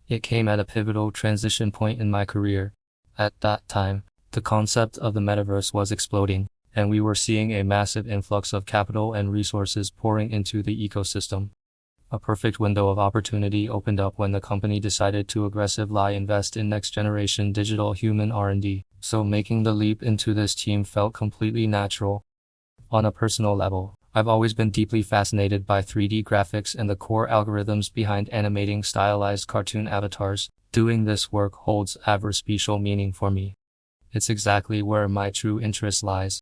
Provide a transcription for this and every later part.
It came at a pivotal transition point in my career. At that time, the concept of the metaverse was exploding, and we were seeing a massive influx of capital and resources pouring into the ecosystem. A perfect window of opportunity opened up when the company decided to aggressively invest in next-generation digital human R&D, so making the leap into this team felt completely natural. On a personal level, I've always been deeply fascinated by 3D graphics and the core algorithms behind animating stylized cartoon avatars. Doing this work holds a very special meaning for me. It's exactly where my true interest lies.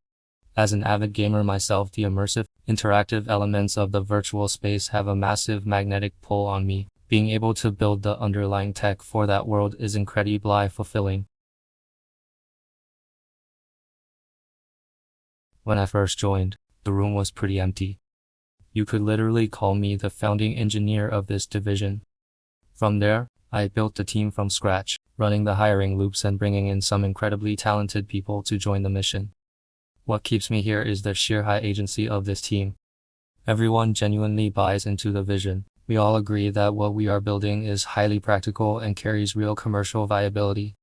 As an avid gamer myself, the immersive, interactive elements of the virtual space have a massive magnetic pull on me. Being able to build the underlying tech for that world is incredibly fulfilling. When I first joined, the room was pretty empty. You could literally call me the founding engineer of this division. From there, I built the team from scratch, running the hiring loops and bringing in some incredibly talented people to join the mission. What keeps me here is the sheer high agency of this team. Everyone genuinely buys into the vision. We all agree that what we are building is highly practical and carries real commercial viability.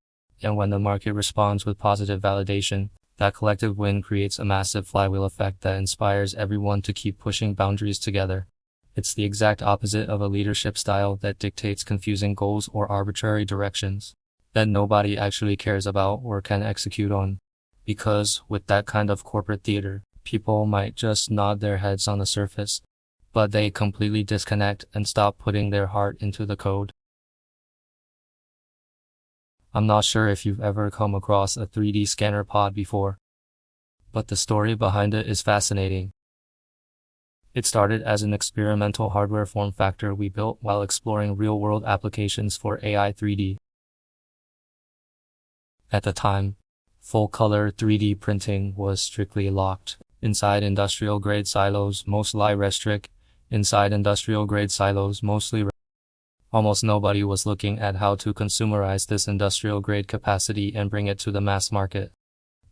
And when the market responds with positive validation, that collective win creates a massive flywheel effect that inspires everyone to keep pushing boundaries together. It's the exact opposite of a leadership style that dictates confusing goals or arbitrary directions that nobody actually cares about or can execute on. Because, with that kind of corporate theater, people might just nod their heads on the surface, but they completely disconnect and stop putting their heart into the code. I'm not sure if you've ever come across a 3D scanner pod before, but the story behind it is fascinating. It started as an experimental hardware form factor we built while exploring real-world applications for AI 3D. At the time, full-color 3D printing was strictly locked inside industrial-grade silos, mostly restrict. Almost nobody was looking at how to consumerize this industrial-grade capacity and bring it to the mass market.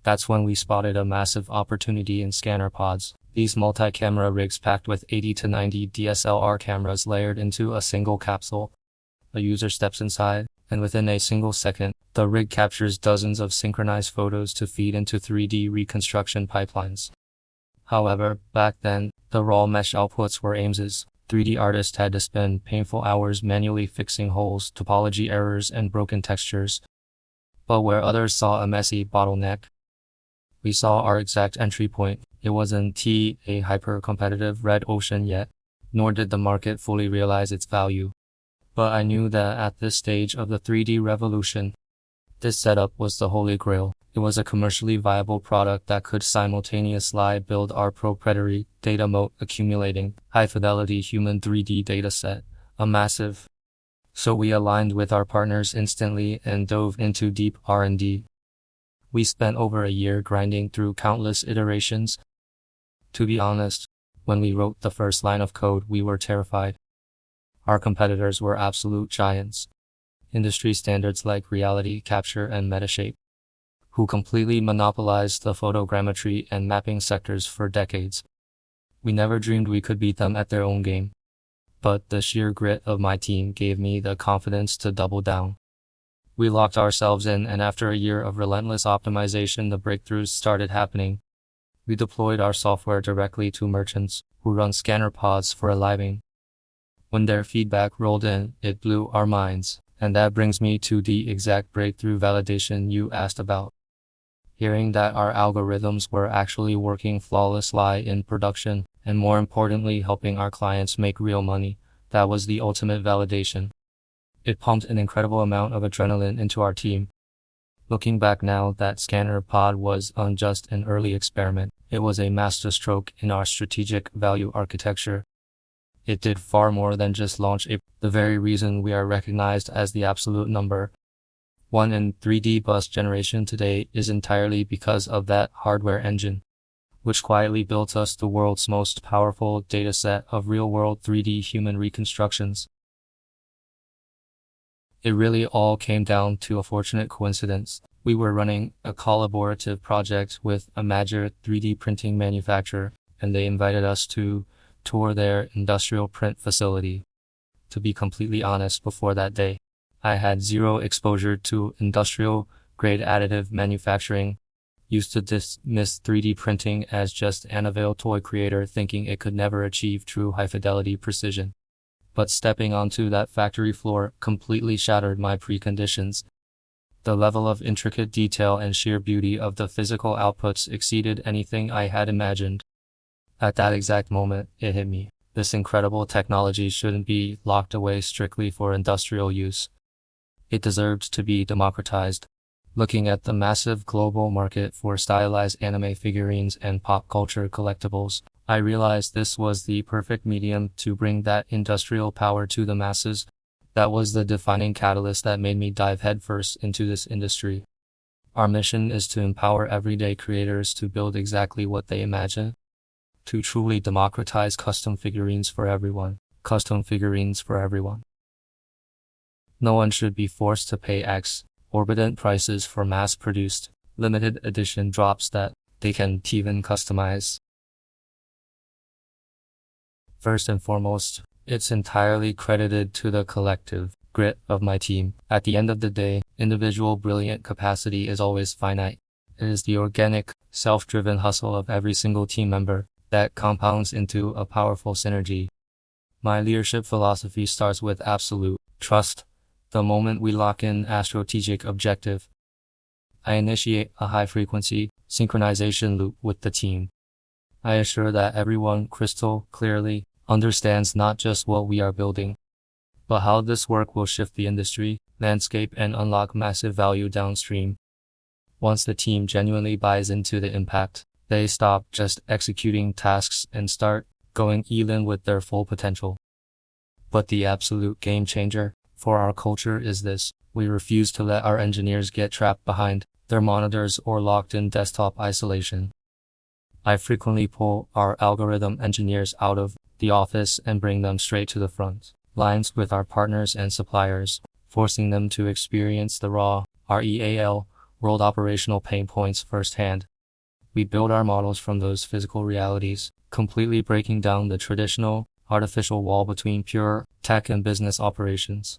That's when we spotted a massive opportunity in scanner pods. These multi-camera rigs packed with 80 to 90 DSLR cameras layered into a single capsule. A user steps inside, and within a single second, the rig captures dozens of synchronized photos to feed into 3D reconstruction pipelines. However, back then, the raw mesh outputs were AIMSs. 3D artists had to spend painful hours manually fixing holes, topology errors, and broken textures. But where others saw a messy bottleneck, we saw our exact entry point. It wasn't a hyper-competitive red ocean yet, nor did the market fully realize its value. But I knew that at this stage of the 3D revolution, this setup was the holy grail. It was a commercially viable product that could simultaneously build our proprietary data moat, accumulating high-fidelity human 3D dataset, a massive. So we aligned with our partners instantly and dove into deep R&D. We spent over a year grinding through countless iterations. To be honest, when we wrote the first line of code, we were terrified. Our competitors were absolute giants. Industry standards like reality capture and Metashape, who completely monopolized the photogrammetry and mapping sectors for decades. We never dreamed we could beat them at their own game. But the sheer grit of my team gave me the confidence to double down. We locked ourselves in, and after a year of relentless optimization, the breakthroughs started happening. We deployed our software directly to merchants who run scanner pods for a living. When their feedback rolled in, it blew our minds. And that brings me to the exact breakthrough validation you asked about. Hearing that our algorithms were actually working flawlessly in production, and more importantly helping our clients make real money, that was the ultimate validation. It pumped an incredible amount of adrenaline into our team. Looking back now, that scanner pod wasn't just an early experiment, it was a masterstroke in our strategic value architecture. It did far more than just launch the very reason we are recognized as the absolute number one in 3D bus generation today is entirely because of that hardware engine, which quietly built us the world's most powerful dataset of real-world 3D human reconstructions. It really all came down to a fortunate coincidence. We were running a collaborative project with a major 3D printing manufacturer, and they invited us to tour their industrial print facility. To be completely honest, before that day, I had zero exposure to industrial-grade additive manufacturing, used to dismiss 3D printing as just an available toy creator thinking it could never achieve true high-fidelity precision. But stepping onto that factory floor completely shattered my preconditions. The level of intricate detail and sheer beauty of the physical outputs exceeded anything I had imagined. At that exact moment, it hit me. This incredible technology shouldn't be locked away strictly for industrial use. It deserved to be democratized. Looking at the massive global market for stylized anime figurines and pop culture collectibles, I realized this was the perfect medium to bring that industrial power to the masses. That was the defining catalyst that made me dive headfirst into this industry. Our mission is to empower everyday creators to build exactly what they imagine. To truly democratize custom figurines for everyone. Custom figurines for everyone. No one should be forced to pay exorbitant prices for mass-produced, limited edition drops that they can't even customize. First and foremost, it's entirely credited to the collective grit of my team. At the end of the day, individual brilliant capacity is always finite. It is the organic, self-driven hustle of every single team member that compounds into a powerful synergy. My leadership philosophy starts with absolute trust. The moment we lock in a strategic objective, I initiate a high-frequency synchronization loop with the team. I assure that everyone crystal clearly understands not just what we are building, but how this work will shift the industry landscape and unlock massive value downstream. Once the team genuinely buys into the impact, they stop just executing tasks and start going all-in with their full potential. But the absolute game changer for our culture is this: we refuse to let our engineers get trapped behind their monitors or locked in desktop isolation. I frequently pull our algorithm engineers out of the office and bring them straight to the front lines with our partners and suppliers, forcing them to experience the raw, real world operational pain points firsthand. We build our models from those physical realities, completely breaking down the traditional, artificial wall between pure tech and business operations.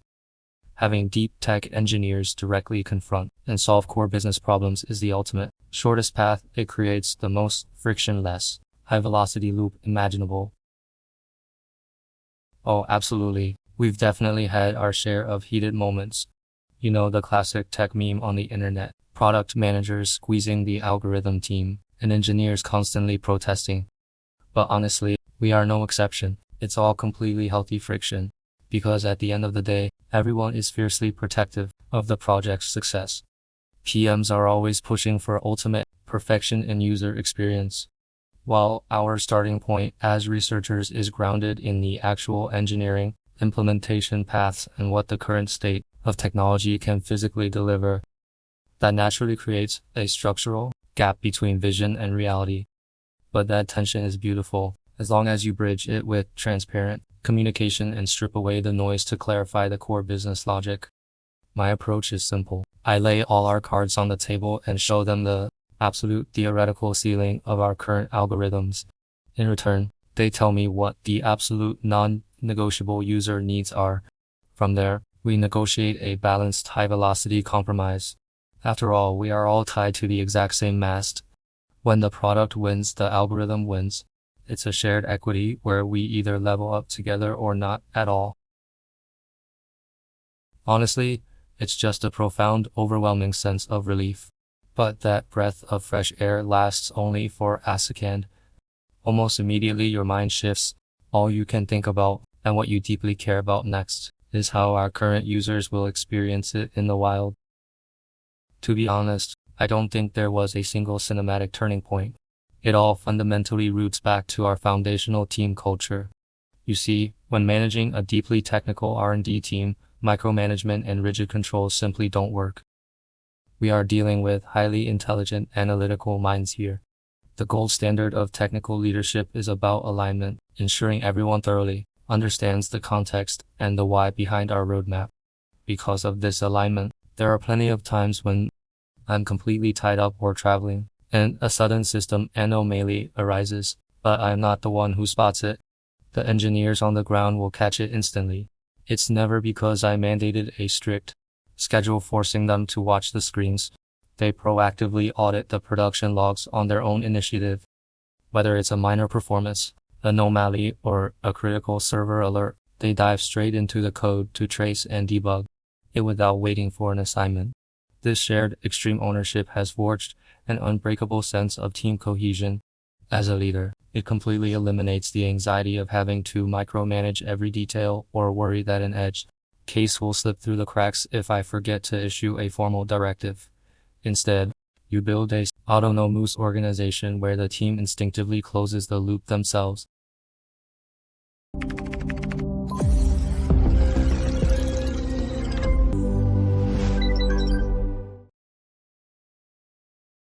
Having deep tech engineers directly confront and solve core business problems is the ultimate, shortest path. It creates the most frictionless, high-velocity loop imaginable. Oh, absolutely. We've definitely had our share of heated moments. You know, the classic tech meme on the internet. Product managers squeezing the algorithm team, and engineers constantly protesting. But honestly, we are no exception. It's all completely healthy friction. Because at the end of the day, everyone is fiercely protective of the project's success. PMs are always pushing for ultimate perfection in user experience, while our starting point as researchers is grounded in the actual engineering, implementation paths and what the current state of technology can physically deliver. That naturally creates a structural gap between vision and reality. But that tension is beautiful, as long as you bridge it with transparent communication and strip away the noise to clarify the core business logic. My approach is simple. I lay all our cards on the table and show them the absolute theoretical ceiling of our current algorithms. In return, they tell me what the absolute non-negotiable user needs are. From there, we negotiate a balanced high-velocity compromise. After all, we are all tied to the exact same mast. When the product wins, the algorithm wins. It's a shared equity where we either level up together or not at all. Honestly, it's just a profound, overwhelming sense of relief. But that breath of fresh air lasts only for a second. Almost immediately your mind shifts. All you can think about, and what you deeply care about next, is how our current users will experience it in the wild. To be honest, I don't think there was a single cinematic turning point. It all fundamentally roots back to our foundational team culture. You see, when managing a deeply technical R&D team, micromanagement and rigid controls simply don't work. We are dealing with highly intelligent, analytical minds here. The gold standard of technical leadership is about alignment, ensuring everyone thoroughly understands the context and the why behind our roadmap. Because of this alignment, there are plenty of times when I'm completely tied up or traveling, and a sudden system anomaly arises, but I'm not the one who spots it. The engineers on the ground will catch it instantly. It's never because I mandated a strict schedule forcing them to watch the screens. They proactively audit the production logs on their own initiative. Whether it's a minor performance anomaly or a critical server alert, they dive straight into the code to trace and debug it without waiting for an assignment. This shared extreme ownership has forged an unbreakable sense of team cohesion. As a leader, it completely eliminates the anxiety of having to micromanage every detail or worry that an edge case will slip through the cracks if I forget to issue a formal directive. Instead, you build a autonomous organization where the team instinctively closes the loop themselves.